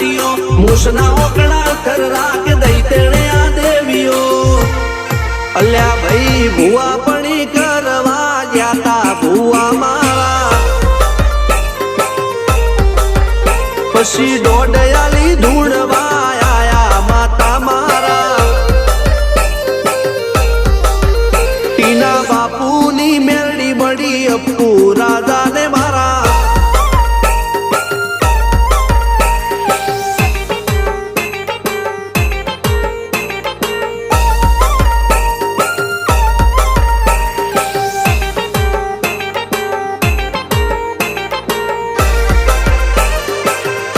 પાટીઓ મૂસના ઓકળા કર રાખ દઈ તેણે આ દેવીઓ અલ્યા ભાઈ ભુવા પણી કરવા જાતા ભુવા મારા પછી દોડયાલી ધૂણવા